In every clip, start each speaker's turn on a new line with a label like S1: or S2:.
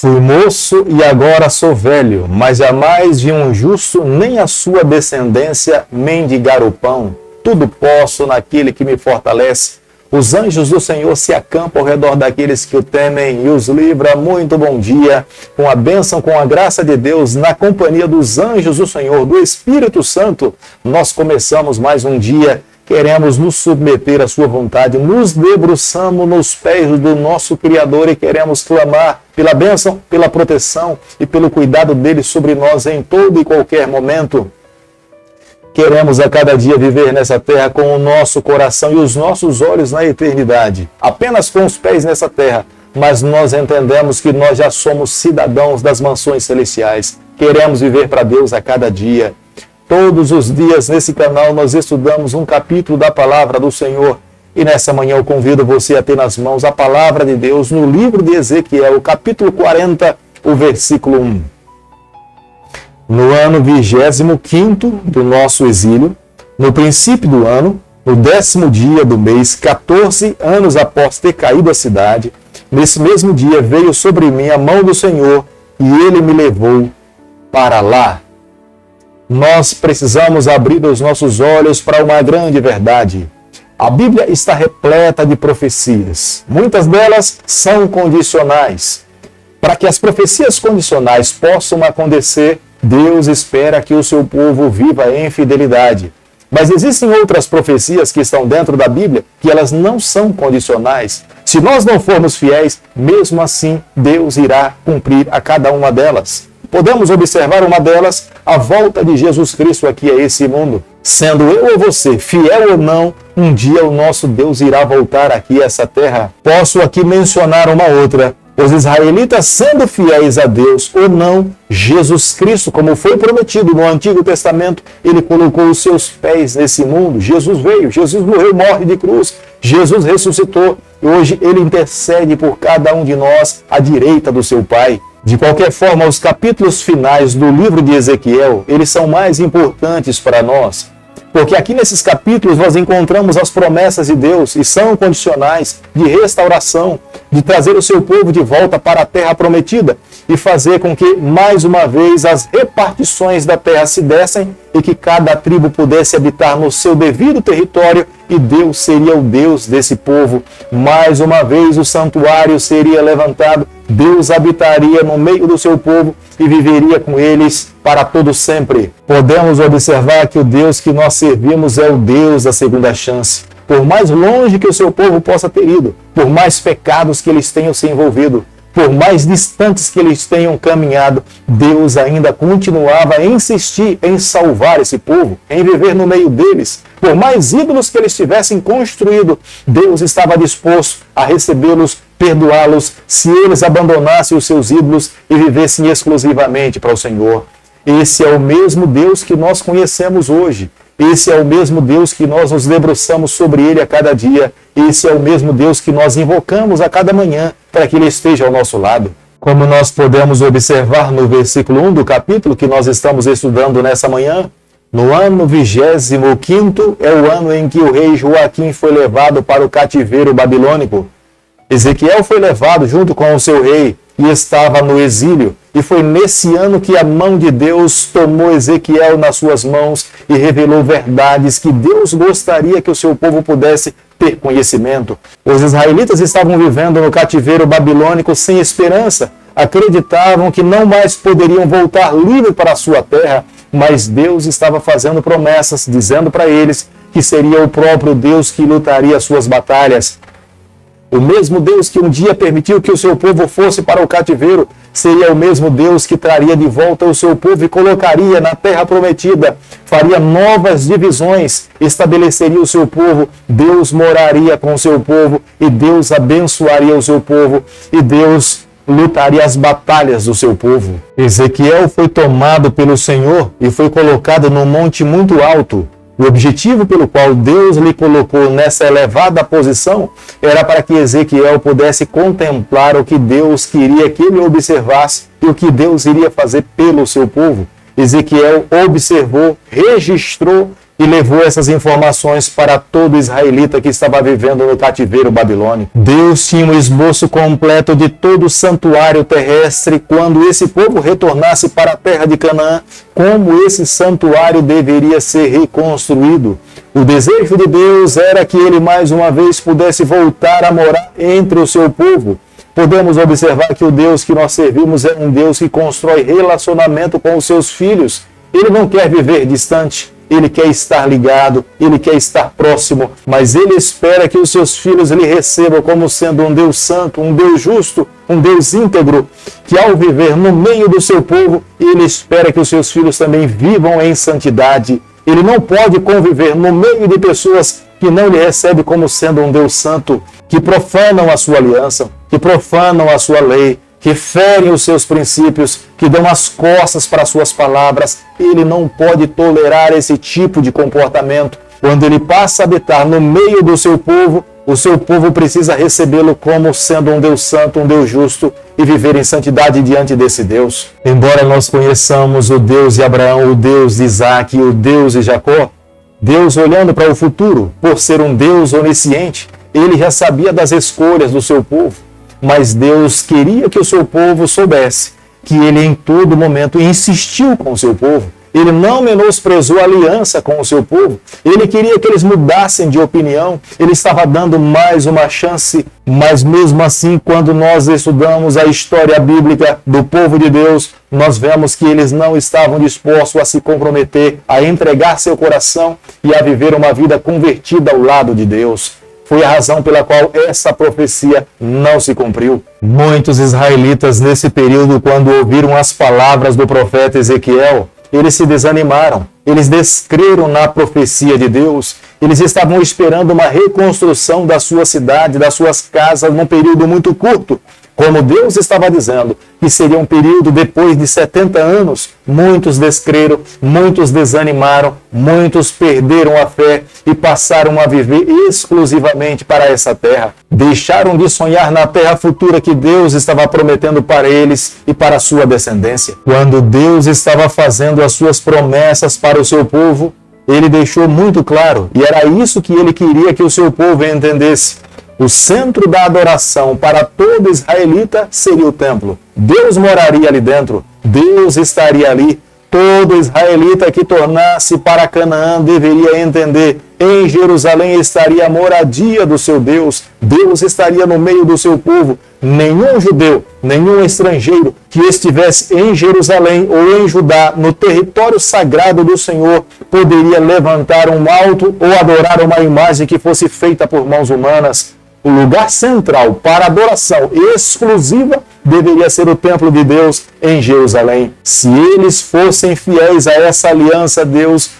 S1: Fui moço e agora sou velho, mas jamais vi um justo nem a sua descendência mendigar o pão. Tudo posso naquele que me fortalece. Os anjos do Senhor se acampam ao redor daqueles que o temem e os livra. Muito bom dia, com a bênção, com a graça de Deus, na companhia dos anjos do Senhor, do Espírito Santo. Nós começamos mais um dia. Queremos nos submeter à sua vontade, nos debruçamos nos pés do nosso Criador e queremos clamar pela bênção, pela proteção e pelo cuidado dele sobre nós em todo e qualquer momento. Queremos a cada dia viver nessa terra com o nosso coração e os nossos olhos na eternidade, apenas com os pés nessa terra, mas nós entendemos que nós já somos cidadãos das mansões celestiais. Queremos viver para Deus a cada dia. Todos os dias nesse canal nós estudamos um capítulo da palavra do Senhor. E nessa manhã eu convido você a ter nas mãos a palavra de Deus no livro de Ezequiel, capítulo 40, o versículo 1. No ano 25º do nosso exílio, no princípio do ano, no 10º dia do mês, 14 anos após ter caído a cidade, nesse mesmo dia veio sobre mim a mão do Senhor e ele me levou para lá. Nós precisamos abrir os nossos olhos para uma grande verdade. A Bíblia está repleta de profecias. Muitas delas são condicionais. Para que as profecias condicionais possam acontecer, Deus espera que o seu povo viva em fidelidade. Mas existem outras profecias que estão dentro da Bíblia que elas não são condicionais. Se nós não formos fiéis, mesmo assim, Deus irá cumprir a cada uma delas. Podemos observar uma delas, a volta de Jesus Cristo aqui a esse mundo. Sendo eu ou você, fiel ou não, um dia o nosso Deus irá voltar aqui a essa terra. Posso aqui mencionar uma outra. Os israelitas, sendo fiéis a Deus ou não, Jesus Cristo, como foi prometido no Antigo Testamento, ele colocou os seus pés nesse mundo. Jesus veio, Jesus morreu, morre de cruz, Jesus ressuscitou e hoje ele intercede por cada um de nós à direita do seu Pai. De qualquer forma, os capítulos finais do livro de Ezequiel, eles são mais importantes para nós, porque aqui nesses capítulos nós encontramos as promessas de Deus e são condicionais de restauração, de trazer o seu povo de volta para a terra prometida e fazer com que, mais uma vez, as repartições da terra se dessem e que cada tribo pudesse habitar no seu devido território e Deus seria o Deus desse povo. Mais uma vez o santuário seria levantado, Deus habitaria no meio do seu povo e viveria com eles para todo sempre. Podemos observar que o Deus que nós servimos é o Deus da segunda chance. Por mais longe que o seu povo possa ter ido, por mais pecados que eles tenham se envolvido, por mais distantes que eles tenham caminhado, Deus ainda continuava a insistir em salvar esse povo, em viver no meio deles. Por mais ídolos que eles tivessem construído, Deus estava disposto a recebê-los, perdoá-los, se eles abandonassem os seus ídolos e vivessem exclusivamente para o Senhor. Esse é o mesmo Deus que nós conhecemos hoje. Esse é o mesmo Deus que nós nos debruçamos sobre ele a cada dia. Esse é o mesmo Deus que nós invocamos a cada manhã para que ele esteja ao nosso lado. Como nós podemos observar no versículo 1 do capítulo que nós estamos estudando nessa manhã, no ano 25º é o ano em que o rei Joaquim foi levado para o cativeiro babilônico. Ezequiel foi levado junto com o seu rei e estava no exílio. E foi nesse ano que a mão de Deus tomou Ezequiel nas suas mãos e revelou verdades que Deus gostaria que o seu povo pudesse ter conhecimento. Os israelitas estavam vivendo no cativeiro babilônico sem esperança. Acreditavam que não mais poderiam voltar livre para a sua terra, mas Deus estava fazendo promessas, dizendo para eles que seria o próprio Deus que lutaria as suas batalhas. O mesmo Deus que um dia permitiu que o seu povo fosse para o cativeiro, seria o mesmo Deus que traria de volta o seu povo e colocaria na terra prometida, faria novas divisões, estabeleceria o seu povo, Deus moraria com o seu povo e Deus abençoaria o seu povo e Deus lutaria as batalhas do seu povo. Ezequiel foi tomado pelo Senhor e foi colocado num monte muito alto. O objetivo pelo qual Deus lhe colocou nessa elevada posição era para que Ezequiel pudesse contemplar o que Deus queria que ele observasse e o que Deus iria fazer pelo seu povo. Ezequiel observou, registrou e levou essas informações para todo israelita que estava vivendo no cativeiro babilônico. Deus tinha um esboço completo de todo o santuário terrestre quando esse povo retornasse para a terra de Canaã, como esse santuário deveria ser reconstruído. O desejo de Deus era que ele mais uma vez pudesse voltar a morar entre o seu povo. Podemos observar que o Deus que nós servimos é um Deus que constrói relacionamento com os seus filhos. Ele não quer viver distante, ele quer estar ligado, ele quer estar próximo, mas ele espera que os seus filhos lhe recebam como sendo um Deus santo, um Deus justo, um Deus íntegro, que ao viver no meio do seu povo, ele espera que os seus filhos também vivam em santidade. Ele não pode conviver no meio de pessoas que não lhe recebem como sendo um Deus santo, que profanam a sua aliança, que profanam a sua lei, que ferem os seus princípios, que dão as costas para as suas palavras. Ele não pode tolerar esse tipo de comportamento. Quando ele passa a habitar no meio do seu povo, o seu povo precisa recebê-lo como sendo um Deus santo, um Deus justo e viver em santidade diante desse Deus. Embora nós conheçamos o Deus de Abraão, o Deus de Isaac e o Deus de Jacó, Deus olhando para o futuro, por ser um Deus onisciente, ele já sabia das escolhas do seu povo. Mas Deus queria que o seu povo soubesse que ele em todo momento insistiu com o seu povo. Ele não menosprezou a aliança com o seu povo. Ele queria que eles mudassem de opinião. Ele estava dando mais uma chance. Mas mesmo assim, quando nós estudamos a história bíblica do povo de Deus, nós vemos que eles não estavam dispostos a se comprometer, a entregar seu coração e a viver uma vida convertida ao lado de Deus. Foi a razão pela qual essa profecia não se cumpriu. Muitos israelitas nesse período, quando ouviram as palavras do profeta Ezequiel, eles se desanimaram, eles descreram na profecia de Deus, eles estavam esperando uma reconstrução da sua cidade, das suas casas, num período muito curto. Como Deus estava dizendo que seria um período depois de 70 anos, muitos descreram, muitos desanimaram, muitos perderam a fé e passaram a viver exclusivamente para essa terra. Deixaram de sonhar na terra futura que Deus estava prometendo para eles e para a sua descendência. Quando Deus estava fazendo as suas promessas para o seu povo, ele deixou muito claro, e era isso que ele queria que o seu povo entendesse. O centro da adoração para todo israelita seria o templo. Deus moraria ali dentro, Deus estaria ali. Todo israelita que tornasse para Canaã deveria entender: em Jerusalém estaria a moradia do seu Deus, Deus estaria no meio do seu povo. Nenhum judeu, nenhum estrangeiro que estivesse em Jerusalém ou em Judá, no território sagrado do Senhor, poderia levantar um alto ou adorar uma imagem que fosse feita por mãos humanas. O lugar central para adoração exclusiva deveria ser o templo de Deus em Jerusalém. Se eles fossem fiéis a essa aliança, Deus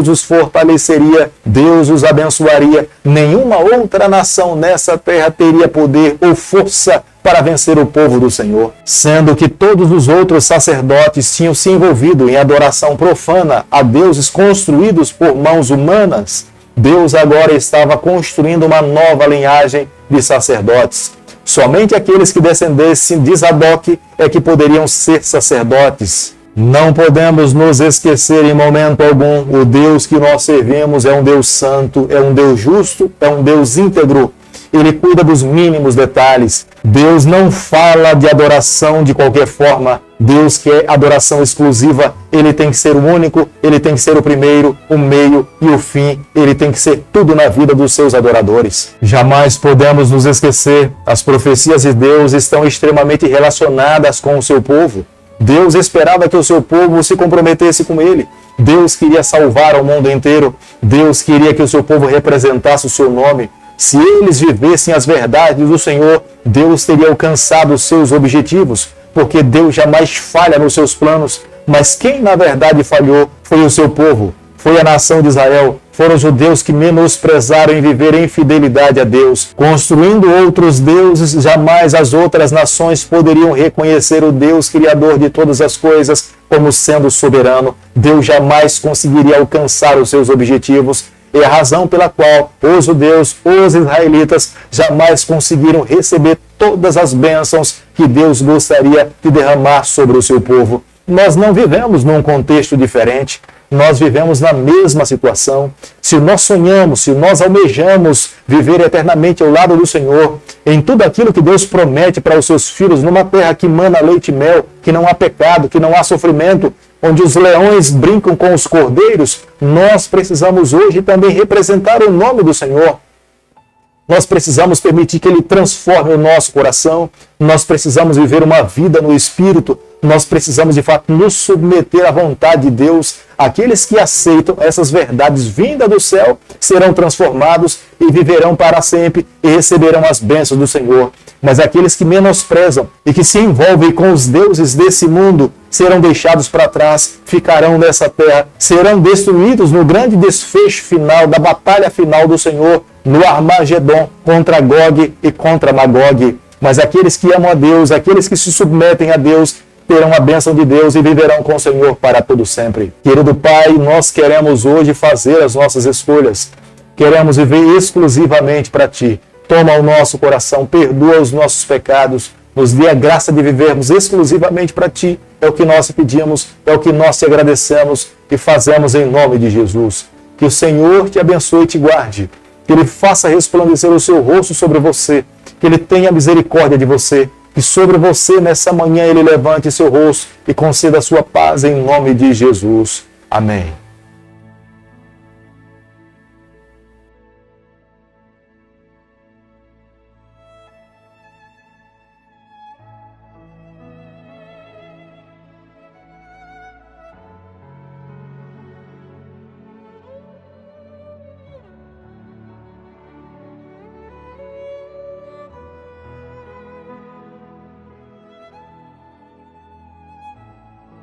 S1: os fortaleceria, Deus os abençoaria. Nenhuma outra nação nessa terra teria poder ou força para vencer o povo do Senhor. Sendo que todos os outros sacerdotes tinham se envolvido em adoração profana a deuses construídos por mãos humanas, Deus agora estava construindo uma nova linhagem de sacerdotes. Somente aqueles que descendessem de Zadok é que poderiam ser sacerdotes. Não podemos nos esquecer em momento algum, o Deus que nós servimos é um Deus santo, é um Deus justo, é um Deus íntegro. Ele cuida dos mínimos detalhes. Deus não fala de adoração de qualquer forma. Deus quer adoração exclusiva. Ele tem que ser o único, ele tem que ser o primeiro, o meio e o fim. Ele tem que ser tudo na vida dos seus adoradores. Jamais podemos nos esquecer. As profecias de Deus estão extremamente relacionadas com o seu povo. Deus esperava que o seu povo se comprometesse com ele. Deus queria salvar o mundo inteiro. Deus queria que o seu povo representasse o seu nome. Se eles vivessem as verdades do Senhor, Deus teria alcançado os seus objetivos, porque Deus jamais falha nos seus planos. Mas quem na verdade falhou foi o seu povo, foi a nação de Israel. Foram os judeus que menosprezaram em viver em fidelidade a Deus. Construindo outros deuses, jamais as outras nações poderiam reconhecer o Deus Criador de todas as coisas como sendo soberano. Deus jamais conseguiria alcançar os seus objetivos. É a razão pela qual os judeus, os israelitas, jamais conseguiram receber todas as bênçãos que Deus gostaria de derramar sobre o seu povo. Nós não vivemos num contexto diferente. nós vivemos na mesma situação. Se nós sonhamos, se nós almejamos viver eternamente ao lado do Senhor, em tudo aquilo que Deus promete para os seus filhos, numa terra que mana leite e mel, que não há pecado, que não há sofrimento, onde os leões brincam com os cordeiros, nós precisamos hoje também representar o nome do Senhor. Nós precisamos permitir que Ele transforme o nosso coração. Nós precisamos viver uma vida no Espírito. Nós precisamos, de fato, nos submeter à vontade de Deus. Aqueles que aceitam essas verdades vindas do céu serão transformados e viverão para sempre e receberão as bênçãos do Senhor. Mas aqueles que menosprezam e que se envolvem com os deuses desse mundo serão deixados para trás, ficarão nessa terra, serão destruídos no grande desfecho final, da batalha final do Senhor, no Armagedon, contra Gog e contra Magog. Mas aqueles que amam a Deus, aqueles que se submetem a Deus, terão a bênção de Deus e viverão com o Senhor para todo sempre. Querido Pai, nós queremos hoje fazer as nossas escolhas. Queremos viver exclusivamente para Ti. Toma o nosso coração, perdoa os nossos pecados, nos dê a graça de vivermos exclusivamente para Ti. É o que nós te pedimos, é o que nós te agradecemos e fazemos em nome de Jesus. Que o Senhor te abençoe e te guarde. Que Ele faça resplandecer o seu rosto sobre você. Que Ele tenha misericórdia de você. Que sobre você nessa manhã Ele levante seu rosto e conceda a sua paz em nome de Jesus. Amém.